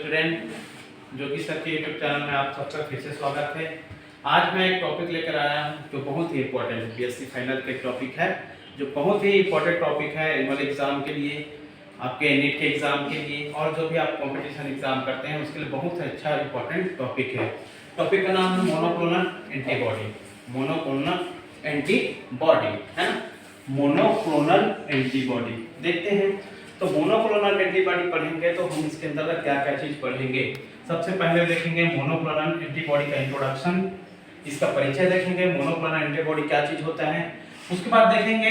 Student, जो कि sir के यूट्यूब चैनल में आप सबका फिर से स्वागत है। आज मैं एक टॉपिक लेकर आया हूँ जो बहुत ही इंपॉर्टेंट है। बीएससी फाइनल के टॉपिक है जो बहुत ही इंपॉर्टेंट टॉपिक है एनुअल एग्जाम के लिए, आपके नीट के एग्जाम के लिए और जो भी आप कंपटीशन एग्जाम करते हैं उसके लिए बहुत अच्छा इंपॉर्टेंट टॉपिक है। टॉपिक का नाम है मोनोक्लोनल एंटीबॉडी। मोनोक्लोनल एंटीबॉडी है ना, मोनोक्लोनल एंटीबॉडी। देखते हैं तो मोनोक्लोनल एंटीबॉडी पढ़ेंगे तो हम इसके अंदर क्या क्या चीज पढ़ेंगे। सबसे पहले देखेंगे मोनोक्लोनल एंटीबॉडी का इंट्रोडक्शन, इसका परिचय देखेंगे, मोनोक्लोनल एंटीबॉडी क्या चीज होता है। उसके बाद देखेंगे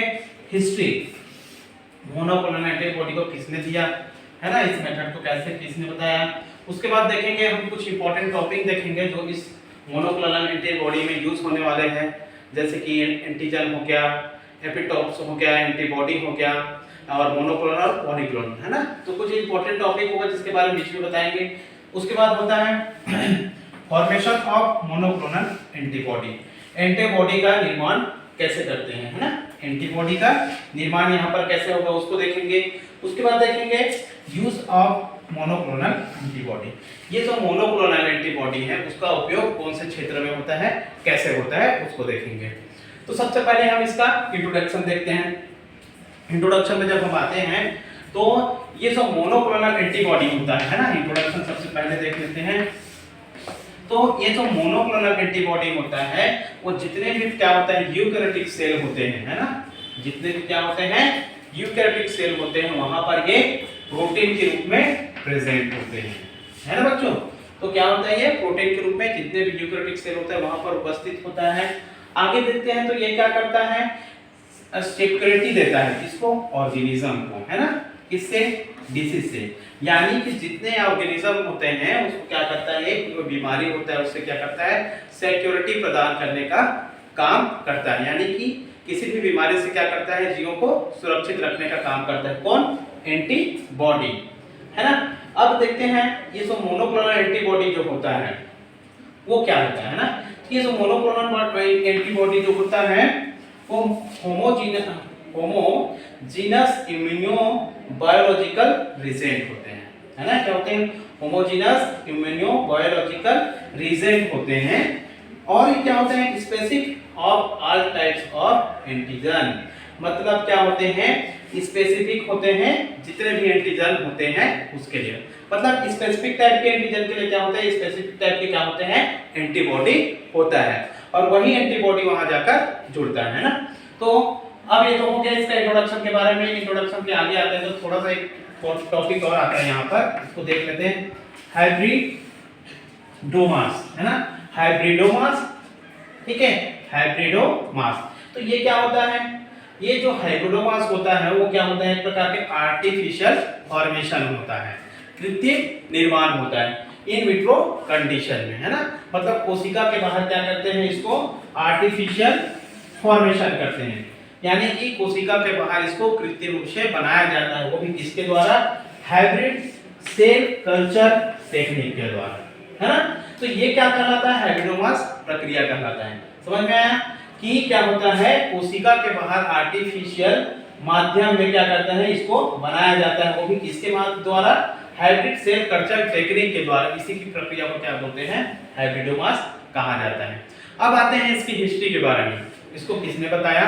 हिस्ट्री, मोनोक्लोनल एंटीबॉडी को किसने दिया है ना, इस मेथड को कैसे किसने बताया। उसके बाद देखेंगे हम कुछ इंपॉर्टेंट टॉपिक देखेंगे जो इस मोनोक्लोनल एंटीबॉडी में यूज होने वाले हैं, जैसे कि एंटीजन हो गया, एपिटोप्स हो गया, एंटीबॉडी हो गया और मोनोक्लोनल पॉलीक्लोनल है ना। तो कुछ इंपॉर्टेंट टॉपिक होगा जिसके बारे में बीच में बताएंगे। उसके बाद होता है formation of monoclonal antibody, antibody का निर्माण कैसे करते हैं है ना, एंटीबॉडी का निर्माण यहाँ पर कैसे होगा उसको देखेंगे। उसके बाद देखेंगे यूज ऑफ मोनोक्लोनल एंटीबॉडी, ये जो मोनोक्लोनल एंटीबॉडी है उसका उपयोग कौन से क्षेत्र में होता है, कैसे होता है उसको देखेंगे। तो सबसे पहले हम इसका इंट्रोडक्शन देखते हैं। इंट्रोडक्शन में जब हम आते हैं तो ये जो मोनोक्लोनल एंटीबॉडी होता है ना, इंट्रोडक्शन सबसे पहले देख लेते हैं। तो ये जो मोनोक्लोनल एंटीबॉडी होता है वो जितने भी क्या होता है यूकैरियोटिक सेल होते हैं है ना, जितने भी क्या होते हैं यूकैरियोटिक सेल होते हैं वहां पर ये प्रोटीन के रूप में प्रेजेंट होते हैं है ना बच्चों। तो क्या होता है ये प्रोटीन के रूप में जितने भी यूकैरियोटिक सेल होते हैं वहां पर उपस्थित होता है। आगे देखते हैं तो ये क्या करता है, सिक्योरिटी देता है किसको, ऑर्गेनिज्म को है ना, किससे, डिसीज से। यानी कि जितने ऑर्गेनिज्म होते हैं उसको क्या करता है, कोई बीमारी होता है उससे क्या करता है, सिक्योरिटी प्रदान करने का काम करता है। यानी कि किसी भी बीमारी से क्या करता है, जीवों को सुरक्षित रखने का काम करता है कौन, एंटीबॉडी है ना। अब देखते हैं ये जो मोनोक्लोनल एंटीबॉडी जो होता है वो क्या होता है ना, ये जो मोनोक्लोनल एंटीबॉडी जो होता है वो होमोजीनस इम्यूनो बायोलॉजिकल रीजेंट होते हैं है ना। क्या होते हैं, होमोजीनस इम्यूनो बायोलॉजिकल रीजेंट होते हैं। और ये क्या होते हैं, specific of all types of antigen, मतलब क्या होते हैं, स्पेसिफिक होते हैं जितने भी एंटीजन होते हैं उसके लिए। मतलब स्पेसिफिक टाइप के एंटीजन के लिए क्या होता है, स्पेसिफिक टाइप के क्या होते हैं, एंटीबॉडी होता है और वही एंटीबॉडी वहां जाकर जुड़ता है ना। तो अब ये तो हो गया इसका इंट्रोडक्शन के बारे में। इंट्रोडक्शन के आगे आते हैं तो थोड़ा सा एक टॉपिक और आता है यहाँ पर, इसको देख लेते हैं। हाइब्रिडोमास है ना, हाइब्रिडोमास, ठीक है, हाइब्रिडोमास। तो ये क्या होता है, ये जो हाइब्रिडोमास होता है वो क्या होता है, एक प्रकार के आर्टिफिशियल फॉर्मेशन होता है, कृत्रिम निर्माण होता है इन विट्रो कंडीशन में है ना। मतलब कोशिका के बाहर क्या करते हैं, इसको आर्टिफिशियल फॉर्मेशन करते हैं, यानी कि कोशिका के बाहर इसको कृत्रिम रूप से बनाया जाता है, वो भी किसके द्वारा, हाइब्रिड सेल कल्चर टेक्निक के द्वारा है ना। तो ये क्या कहलाता है, हाइब्रिडोमास प्रक्रिया कहलाता है। समझ में आया कि क्या होता है, कोशिका के बाहर आर्टिफिशियल माध्यम में क्या करते हैं, इसको बनाया जाता है, वो भी किसके द्वारा, हाइब्रिड सेल कल्चर टेक्निक के द्वारा। इसी की प्रक्रिया को क्या बोलते हैं, हाइब्रिडोमास कहा जाता है। अब आते हैं इसकी हिस्ट्री के बारे में, इसको किसने बताया।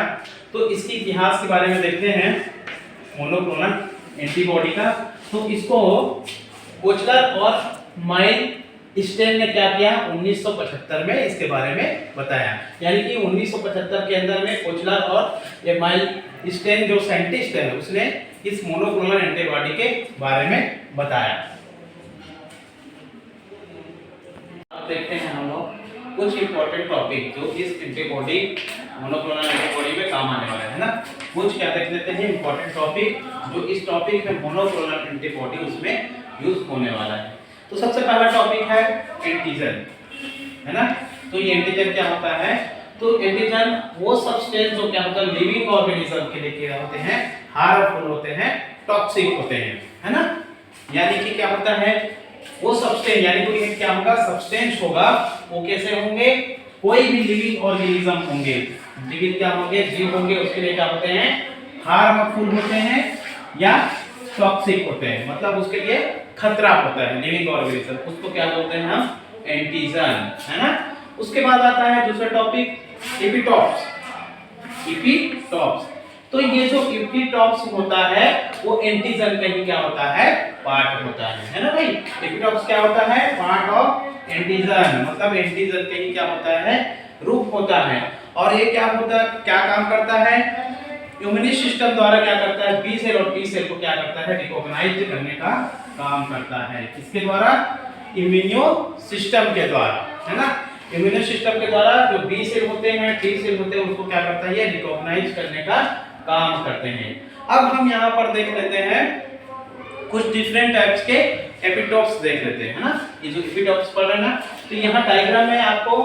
तो इसके इतिहास के बारे में देखते हैं मोनोक्लोनल एंटीबॉडी का। तो इसको कोचलर और माइलस्टेन ने क्या किया, 1975 में इसके बारे में बताया। यानी कि 1975 के अंदर में कोचलर और ये माइलस्टेन जो साइंटिस्ट है उसने इस मोनोक्लोनल एंटीबॉडी के बारे में बताया। अब देखते हैं हम लोग कुछ इंपॉर्टेंट टॉपिक जो इस एंटीबॉडी मोनोक्लोनल एंटीबॉडी में काम आने वाले हैं ना। कुछ क्या देख लेते हैं इंपॉर्टेंट टॉपिक जो इस टॉपिक में मोनोक्लोनल एंटीबॉडी उसमें यूज होने वाला है। तो सबसे पहला टॉपिक है एंटीजन है ना। तो ये एंटीजन क्या होता है, तो एंटीजन वो सब्सटेंस जो क्या होता है लिविंग ऑर्गेनिज्म के लिए क्या होते हैं, हार्मफुल होते हैं, टॉक्सिक होते हैं है ना। यानी कि क्या होता है वो सब्सटेंस, यानी कोई क्या होगा, सब्सटेंस होगा, वो कैसे होंगे, कोई भी लिविंग ऑर्गेनिज्म होंगे, लिविंग क्या होंगे, जीव होंगे, उसके लिए क्या होते हैं, हार्मफुल होते हैं या टॉक्सिक होते हैं, मतलब उसके लिए खतरा होता है लिविंग ऑर्गेनिज्म, उसको क्या बोलते हैं हम? एंटीजन, है ना। उसके बाद आता है दूसरा टॉपिक एपिटॉप्स। एपिटॉप्स, तो ये जो एपिटॉप्स होता है वो एंटीजन का ही क्या होता है? पार्ट होता है ना भाई। एपिटॉप्स क्या होता है? पार्ट ऑफ एंटीजन, मतलब एंटीजन का ही क्या होता है? रूप होता है। और ये क्या होता है, क्या काम करता है? इम्यून सिस्टम द्वारा क्या करता है? बी सेल और टी सेल को क्या करता है? रिकॉग्नाइज करने का काम करता है। किसके द्वारा? इम्यून सिस्टम के द्वारा, है ना। इम्यून सिस्टम के द्वारा जो बी सेल होते हैं, टी सेल होते हैं, उसको क्या करता है? ये रिकॉग्नाइज करने का काम करते हैं। अब हम यहाँ पर देख लेते हैं कुछ डिफरेंट टाइप्स के एपिटॉप्स देख लेते हैं, है ना। ये जो एपिटॉप्स पढ़ रहे हैं ना, तो यहाँ डायग्राम में आपको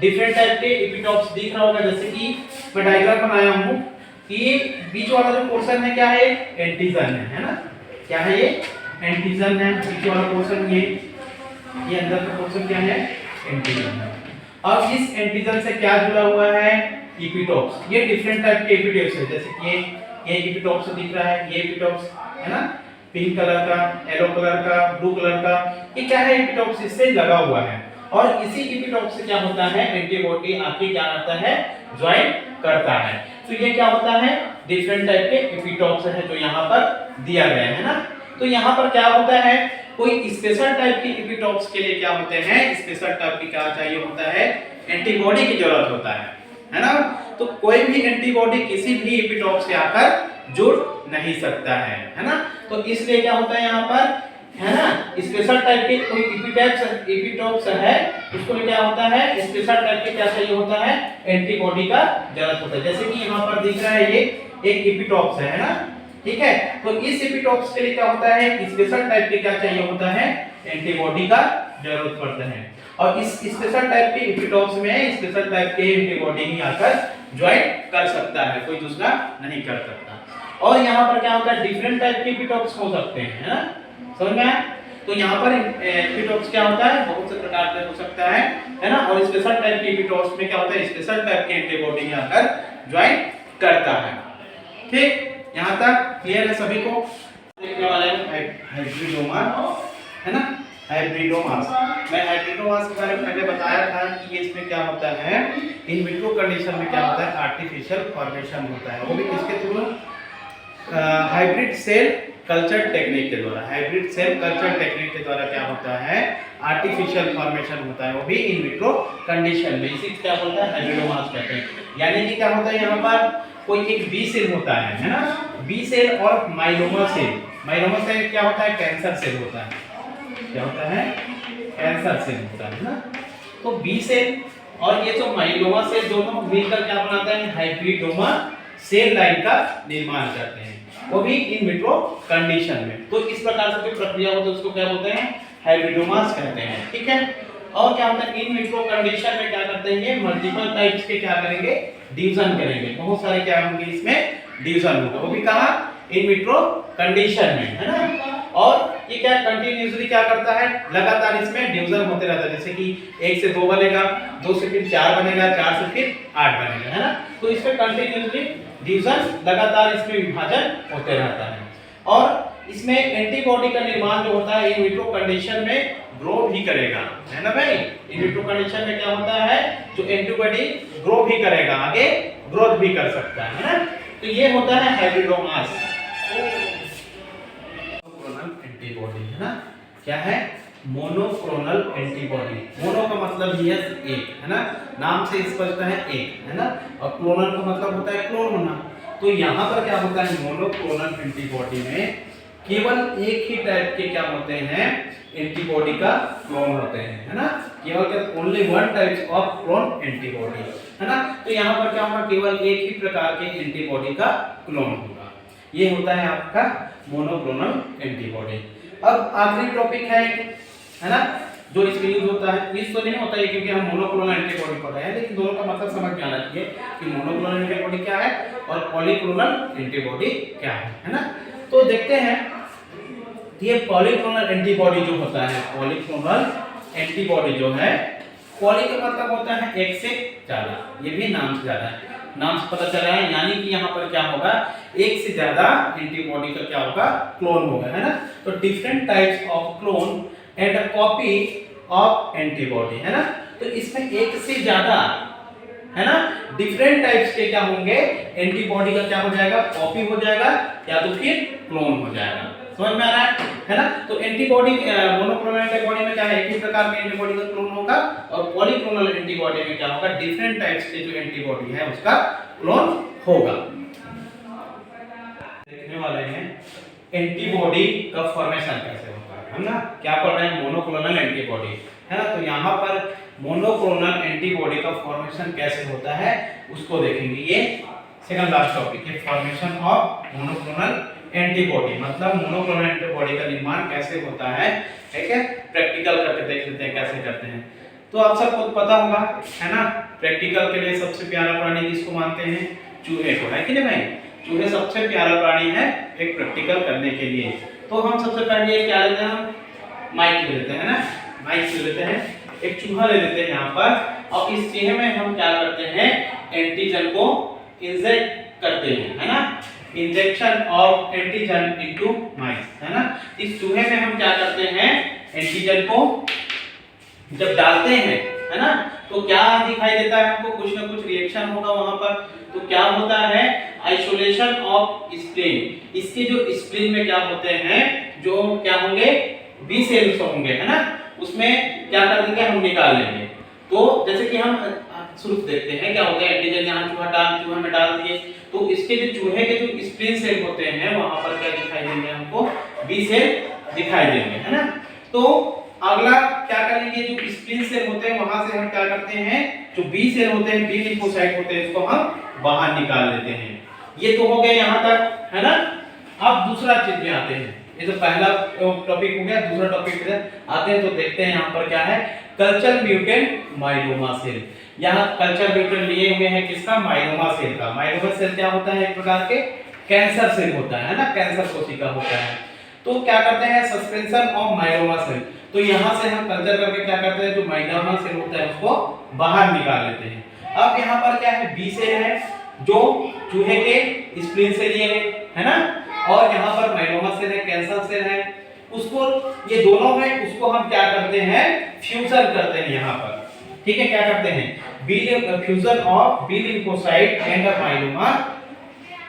डिफरेंट टाइप के एपिटॉप्स दिख रहा होगा। जैसे कि मैं डायग्राम बनाया हूँ कि बीच वाला जो पोर्शन है क्या है? एंटीजन है ना। क्या है ये? एंटीजन है। बीच वाला पोर्शन ये अंदर का पोर्शन क्या है? एंटीजन है। अब इस एंटीजन से क्या जुड़ा हुआ है? एपिटॉप्स। ये डिफरेंट टाइप के एपिटॉप्स है। जैसे कि ये एपिटॉप्स दिख रहा है, ये एपिटॉप्स है ना, पिंक कलर का, येलो कलर का, ब्लू कलर का, ये क्या है? एपिटॉप्स इससे लगा हुआ है। और इसी एपिटॉप्स से क्या होता है? एंटीबॉडी आके क्या करता है? ज्वाइन करता है। तो ये क्या होता है? डिफरेंट टाइप के एपिटॉप्स है जो यहाँ पर दिया गया है ना। तो यहाँ पर क्या होता है? कोई स्पेशल टाइप की एपिटॉप्स के लिए क्या होते हैं? स्पेशल टाइप की क्या चाहिए होता है? एंटीबॉडी की जरूरत होता है ना। तो कोई भी एंटीबॉडी किसी भी एपिटॉप से आकर जुड़ नहीं सकता है ना। तो इसलिए क्या होता है यहाँ पर, है ना, स्पेशल टाइप के कोई एपिटॉप्स है, उसको क्या होता है? स्पेशल टाइप के क्या चाहिए होता है? एंटीबॉडी का जरूरत होता है। जैसे कि यहाँ पर दिख रहा है ये एक एपिटॉप्स है ना, ठीक है। तो इस एपिटॉप्स के लिए क्या होता है? स्पेशल टाइप के क्या चाहिए होता है? एंटीबॉडी का जरूरत पड़ता है। और इस स्पेशल टाइप के एपिटॉप्स में स्पेशल टाइप के एंटीबॉडी ही आकर ज्वाइन कर सकता है, कोई दूसरा नहीं कर सकता। और यहाँ पर क्या होता है? डिफरेंट टाइप के एपिटॉप्स हो सकते हैं, है ना। समझ में आया? तो यहाँ पर एपिटॉप्स क्या होता है? बहुत से प्रकार के हो सकता है ना। और स्पेशल टाइप के एपिटॉप्स में क्या होता है? स्पेशल टाइप के एंटीबॉडी आकर ज्वाइन करता है। ठीक, यहाँ तक क्लियर है सभी को? देखने वाले हैं हाइब्रिडोमा, है ना। हाइब्रिडोमास, मैं हाइब्रिडोमास के बारे में पहले बताया था कि ये इसमें क्या होता है? इन विट्रो कंडीशन में क्या होता है? आर्टिफिशियल फॉर्मेशन होता है। वो भी किसके थ्रू? हाइब्रिड सेल कल्चर टेक्निक के द्वारा। हाइब्रिड सेल कल्चर टेक्निक के द्वारा क्या होता है? आर्टिफिशियल फॉर्मेशन होता है, वो भी इन विट्रो कंडीशन में। इसी क्या बोलता है? हाइब्रिडोमास कहते हैं। यानी कि क्या होता है यहाँ पर? कोई एक बी सेल होता है ना, बी सेल और माइलोमा सेल। माइलोमा सेल क्या होता है? कैंसर सेल होता है। क्या होता है? कैंसर सेल होता है ना। तो बी सेल और ये जो माइलोमा सेल दोनों मिलकर क्या बनाते हैं? हाइब्रिडोमा सेल लाइन का निर्माण करते हैं, वो भी इन विट्रो कंडीशन में। तो इस प्रकार से जो प्रक्रिया होती है उसको क्या बोलते हैं? हाइब्रिडोमास कहते हैं, ठीक है। और क्या होता है? इन विट्रो कंडीशन में क्या करते हैं? ये मल्टीपल टाइप्स के क्या करेंगे? डिवीजन करेंगे। बहुत सारे क्या होंगे इसमें? डिवीजन होगा, वो भी कहाँ? इन विट्रो कंडीशन में, है ना। और ये क्या कंटिन्यूअसली क्या करता है? लगातार इसमें डिवीजन होते रहता है। जैसे कि 1 से 2 बनेगा, 2 से फिर 4 बनेगा, 4 से फिर 8 बनेगा, है ना। तो इसमें कंटिन्यूअसली डिवीजन, लगातार इसमें विभाजन होते रहता है। और इसमें एंटीबॉडी का निर्माण जो होता है इन विट्रो कंडीशन में ग्रो भी करेगा, है ना भाई। इन विट्रो कंडीशन में क्या होता है? जो एंटीबॉडी ग्रो भी करेगा, आगे ग्रोथ भी कर सकता है ना। तो ये होता है हाइब्रिडोमास एंटीबॉडी, है ना। क्या है? Monoclonal antibody. मोनो का मतलब ये एक, है ना, नाम से स्पष्ट है एक, है ना। और क्लोनल का मतलब होता है क्लोन होना। तो यहाँ पर क्या होता है? मोनोक्लोनल एंटीबॉडी में केवल एक ही टाइप के क्या होते हैं? एंटीबॉडी का क्लोन होते हैं, है ना। केवल only one type of clone antibody, है ना। तो यहाँ पर क्या होगा? केवल एक ही प्रकार के एंटीबॉडी का क्लोन होगा। ये होता है आपका मोनोक्लोनल एंटीबॉडी। अब आखिरी टॉपिक है ना, जो इसमें यूज होता है। यूज तो नहीं होता है क्योंकि हम मोनोक्लोनल एंटीबॉडी पढ़ रहे हैं, लेकिन दोनों का मतलब समझ में आना चाहिए कि मोनोक्लोनल एंटीबॉडी क्या है और पॉलीक्लोनल एंटीबॉडी क्या है ना। तो देखते हैं ये पॉलीक्लोनल एंटीबॉडी जो होता है, पॉलीक्लोनल एंटीबॉडी जो है, पॉली का मतलब होता है एक से ज्यादा, ये भी नाम से ज्यादा है। नाम से पता चल रहा है, यानी कि यहाँ पर क्या होगा, एक से ज्यादा एंटीबॉडी का क्या होगा, क्लोन होगा, है ना। तो different types of clone and a copy of antibody, है ना। तो इसमें एक से ज्यादा, है ना, डिफरेंट टाइप्स के क्या होंगे, एंटीबॉडी का क्या हो जाएगा, कॉपी हो जाएगा या तो फिर क्लोन हो जाएगा। समझ में आ रहा है ना। तो एंटीबॉडी मोनोक्लोनल एंटीबॉडी में क्या है, एक ही प्रकार के एंटीबॉडी का क्लोन होगा, और पॉलीक्लोनल एंटीबॉडी में क्या होगा, डिफरेंट टाइप्स के जो एंटीबॉडी है उसका क्लोन होगा। देखने वाले हैं एंटीबॉडी का फॉर्मेशन कैसे होता है, हम ना क्या पढ़ रहे हैं, मोनोक्लोनल एंटीबॉडी, है ना। तो यहाँ पर मोनोक्लोनल एंटीबॉडी का फॉर्मेशन कैसे होता है उसको देखेंगे। ये सेकंड लास्ट टॉपिक है, फॉर्मेशन ऑफ मोनोक्लोनल एंटीबॉडी, मतलब मोनोक्लोनल एंटीबॉडी का निर्माण कैसे होता है, ठीक है। प्रैक्टिकल करके देख लेते हैं कैसे करते हैं। तो आप सबको पता होगा, है ना, प्रैक्टिकल के लिए सबसे प्यारा प्राणी किसको मानते हैं, चूहे को, है कि नहीं भाई। चूहे सबसे प्यारा प्राणी है एक प्रैक्टिकल करने के लिए। तो हम सबसे पहले क्या लेते हैं, हम माइक ले लेते हैं ना, माइक ले लेते हैं, एक चूहा ले लेते हैं यहाँ पर, और इस चूहे में हम क्या करते हैं, एंटीजन को इंजेक्ट करते हैं, है ना। इंजेक्शन ऑफ एंटीजन इनटू माइस, है ना। इस चूहे में हम क्या करते हैं, एंटीजन को जब डालते हैं, है ना, तो क्या दिखाई देता है हमको, कुछ ना कुछ रिएक्शन होगा वहां पर। तो क्या होता है, आइसोलेशन ऑफ स्प्लीन, इसके जो स्प्लीन में क्या होते हैं, जो क्या होंगे, बी सेल्स होंगे, है ना, उसमें क्या कर देंगे, हम निकाल लेंगे। तो जैसे कि हम शुरू देखते हैं क्या होता है, एंटीजन यहाँ चूहे में डाल दिए, तो इसके जो चूहे के जो स्प्लीन सेल होते हैं वहां पर क्या दिखाई देंगे हमको, बी सेल दिखाई देंगे, है ना। तो अगला क्या करेंगे, जो स्प्लीन सेल होते हैं वहां से हम क्या करते हैं, जो बी सेल होते हैं, बी लिम्फोसाइट होते हैं, इसको हम बाहर निकाल लेते हैं। ये तो हो गया यहाँ तक, है ना। अब दूसरा चीज में आते हैं, ये तो पहला टॉपिक हो गया, दूसरा टॉपिक पे आते हैं। तो देखते हैं यहाँ पर क्या है, कल्चर म्यूटेंट माइलोमा सेल। यहाँ कल्चर म्यूटेंट लिए हुए हैं किसका, माइलोमा सेल का। माइलोमा सेल क्या होता है, एक प्रकार के कैंसर सेल होता है ना, कैंसर कोशिका होता है। तो क्या करते हैं, सस्पेंशन ऑफ माइलोमा सेल, तो यहाँ से हम कल्चर करके क्या करते हैं, जो माइलोमा सेल होता है उसको बाहर निकाल लेते हैं। अब यहाँ पर क्या है, बी सेल है जो चूहे के स्प्लीन से लिए है ना, और यहाँ पर माइलोमा सेल है, कैंसर सेल है, उसको ये दोनों है, उसको हम क्या करते हैं, फ्यूजन करते हैं यहाँ पर, ठीक है। क्या करते हैं, fusion of B lymphocyte and myeloma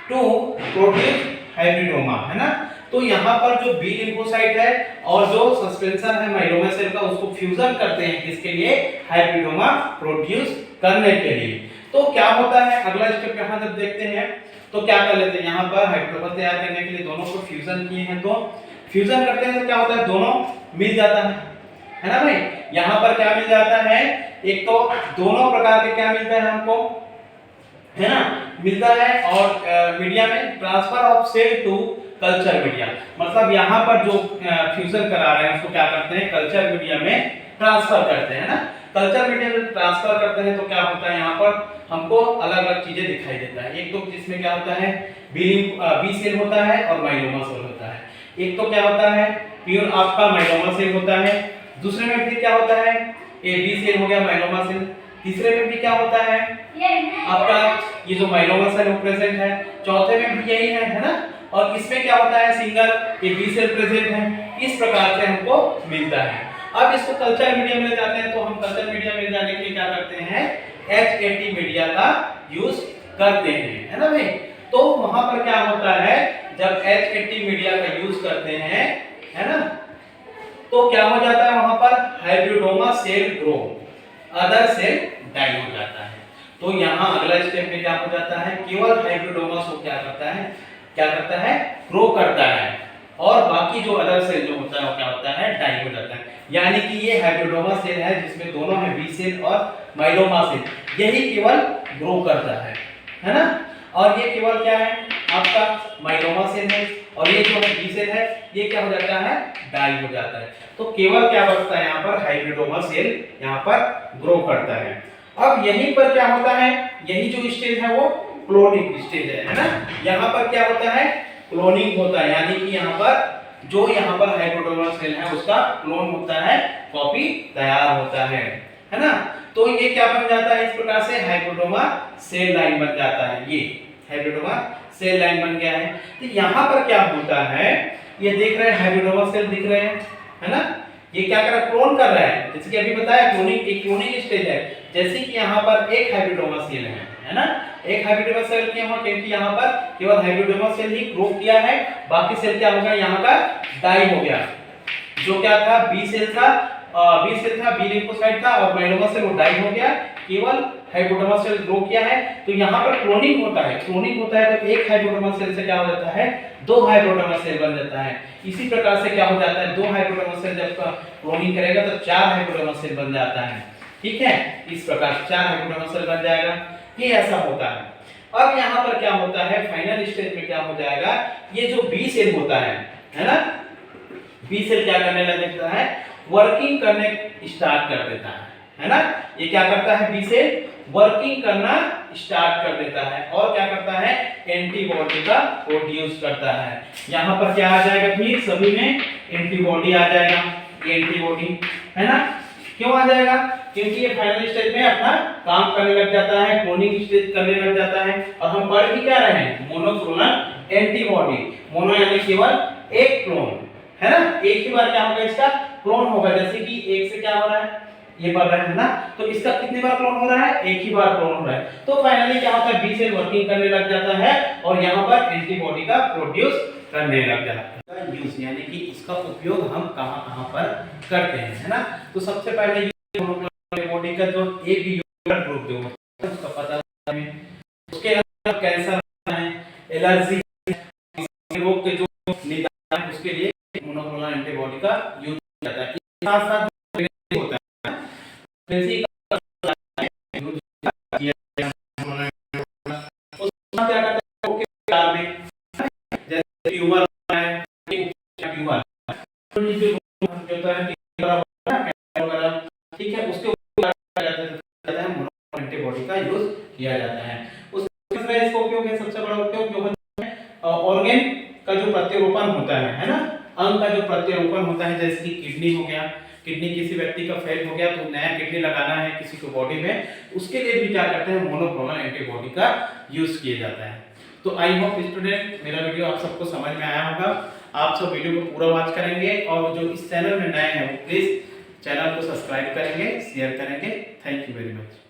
to produce hybridoma, है ना। तो यहाँ पर जो बी लिम्फोसाइट है और जो सस्पेंशन है माइलोमा सेल का, उसको फ्यूजन करते हैं किसके लिए, हाइब्रिडोमा प्रोड्यूस करने के लिए। तो क्या होता है, अगला स्टेप यहाँ जब देखते हैं तो क्या कर लेते हैं, यहाँ पर हाइब्रिडोमा तैयार करने के लिए दोनों को फ्यूजन किए हैं, तो फ्यूजन करते हैं तो क्या होता है, दोनों मिल जाता है ना भाई। यहाँ पर क्या मिल जाता है, एक तो दोनों प्रकार के क्या मिलता है हमको, है ना, मिलता है। और मीडिया में transfer of cell to culture media, मतलब यहाँ पर जो फ्यूजन करा रहे हैं उसको क्या करते हैं, कल्चर मीडिया में ट्रांसफर करते हैं ना। कल्चर मीडिया में ट्रांसफर करते हैं तो क्या होता है, यहाँ पर हमको अलग अलग चीजें दिखाई देता है। एक तो जिसमें क्या होता है, बी सेल होता है और माइलोमा सेल होता है। एक तो क्या होता है, प्योर आपका माइलोमा सेल होता है, दूसरे में भी क्या होता है, ए बी सेल हो गया माइलोमा सेल, तीसरे में भी क्या होता है आपका ये जो माइलोमा सेल प्रेजेंट है, चौथे में भी यही है ना। और इसमें क्या होता है, single A B cell present है। इस प्रकार से हमको मिलता है। अब इसको कल्चर मीडिया में ले जाते हैं, तो हम कल्चर मीडिया में जाने के लिए क्या करते हैं, HAT मीडिया का यूज करते हैं, है ना भाई। तो वहां पर क्या होता है, जब HAT मीडिया का यूज करते हैं, है ना, तो क्या हो जाता है, वहां पर hybridoma cell grow, other cell die हो जाता है। तो यहाँ अगला स्टेप में क्या हो जाता है, केवल हाइब्रिडोमा को क्या करता है, ग्रो करता है, और बाकी जो अदर सेल जो होता है वो क्या होता है, डाई हो जाता है। यानी कि ये हाइब्रिडोमा सेल है जिसमें दोनों है, बी सेल और माइलोमा सेल, यही केवल ग्रो करता है ना। और ये केवल क्या है, आपका माइलोमा सेल है, और ये जो है बी सेल है, ये क्या हो जाता है, डाई हो जाता है। तो केवल क्या बचता है यहाँ पर, हाइब्रिडोमा सेल यहाँ पर ग्रो करता है। अब यहीं पर क्या होता है, यही जो स्टेज है वो क्लोनिंग स्टेज है ना। यहाँ पर क्या होता है, क्लोनिंग होता है, यानी कि यहाँ पर जो यहाँ पर हाइब्रिडोमा सेल है उसका क्लोन होता है, कॉपी तैयार होता है। है ना। तो ये क्या बन जाता है, इस प्रकार से हाइब्रिडोमा सेल लाइन बन जाता है। ये हाइब्रिडोमा सेल लाइन बन गया है। तो यहाँ पर क्या होता है, ये देख रहे हैं हाइब्रिडोमा सेल दिख रहे हैं, है ना। ये क्या कर रहा है, क्लोन कर रहा है, जैसे कि अभी बताया क्लोनिंग, एक क्लोनिंग स्टेज है। जैसे कि यहाँ पर एक हाइब्रिडोमा सेल है ना, एक हाइब्रिडोमा सेल क्यों हुआ, क्योंकि यहाँ पर केवल हाइब्रिडोमा सेल ही ग्रो किया है, बाकी सेल क्या हो गया, यहाँ का डाई हो गया। जो क्या था, बी सेल था, बी लिम्फोसाइट था और माइलोमा सेल वो डाई हो गया, केवल हाइब्रिडोमा सेल ग्रो किया है। तो यहाँ पर क्लोनिंग होता है, तो एक हाइब्रिडोमा सेल से क्या हो जाता है, दो हाइब्रिडोमा सेल बन जाता है। इसी प्रकार से क्या हो जाता है, दो हाइब्रिडोमा सेल जब क्लोनिंग करेगा तो चार हाइब्रिडोमा सेल बन जाता है। ठीक है, इस प्रकार चार हाइब्रिडोमा सेल बन जाएगा, ये ऐसा होता है। अब यहाँ पर क्या होता है, फाइनल स्टेज में क्या हो जाएगा, ये जो बी सेल होता है ना, बी सेल क्या करने लग जाता है, वर्किंग करने स्टार्ट कर देता है ना। ये क्या करता है, बी सेल वर्किंग करना स्टार्ट कर देता है और क्या करता है, एंटीबॉडी का प्रोड्यूस करता है। यहाँ पर क्या आ जाएगा, फिर सभी में एंटीबॉडी आ जाएगा, एंटीबॉडी, है ना। क्यों आ जाएगा, क्योंकि ये फाइनल स्टेज में अपना काम करने लग जाता है, क्लोनिंग स्टेज करने लग जाता है। और हम पढ़ भी क्या रहे हैं, मोनोक्लोनल एंटीबॉडी। मोनो यानी केवल एक क्लोन, है ना, एक ही बार क्या होगा, इसका क्लोन होगा। जैसे कि एक से क्या हो रहा है, ये बढ़ रहा है ना, तो इसका कितनी बार क्लोन हो रहा है, एक ही बार क्लोन हो रहा है। तो फाइनली क्या होता है, बी सेल वर्किंग करने लग जाता है और यहाँ पर एंटीबॉडी का प्रोड्यूस करने लग जाता है। यूज यानी कि इसका उपयोग हम कहां-कहां पर करते हैं, है ना। तो सबसे पहले मोनोक्लोनल एंटीबॉडी का जो ए बी ग्रुप जो उसका पता हमें, उसके अंदर कैंसर है, एलर्जी, रोग के जो निदान, उसके लिए मोनोक्लोनल एंटीबॉडी का यूज किया जाता है। साथ साथ होता है जैसे उसमें क्या करता है, ओके कार में जैसे ट्यूमर है, ट्यूमर जो होता है वगैरह, ठीक है, उसके ऊपर जाता है मोनोक्लोनल एंटीबॉडी का यूज किया जाता है। उसमें इसका उपयोग है, सबसे बड़ा उपयोग जो होता है ऑर्गन का जो प्रत्यारोपण होता है ना, अंग का जो प्रत्यारोपण होता है, जैसे कि किडनी हो गया, किडनी किसी व्यक्ति का फेल हो गया तो नया किडनी लगाना है किसी को बॉडी में, उसके लिए भी क्या करते हैं, मोनोक्लोनल एंटीबॉडी का यूज किया जाता है। तो आई होप स्टूडेंट मेरा वीडियो आप सबको समझ में आया होगा। आप सब वीडियो को पूरा वॉच करेंगे और जो इस चैनल में नए हैं वो प्लीज चैनल को सब्सक्राइब करेंगे, शेयर करेंगे। Thank you very much.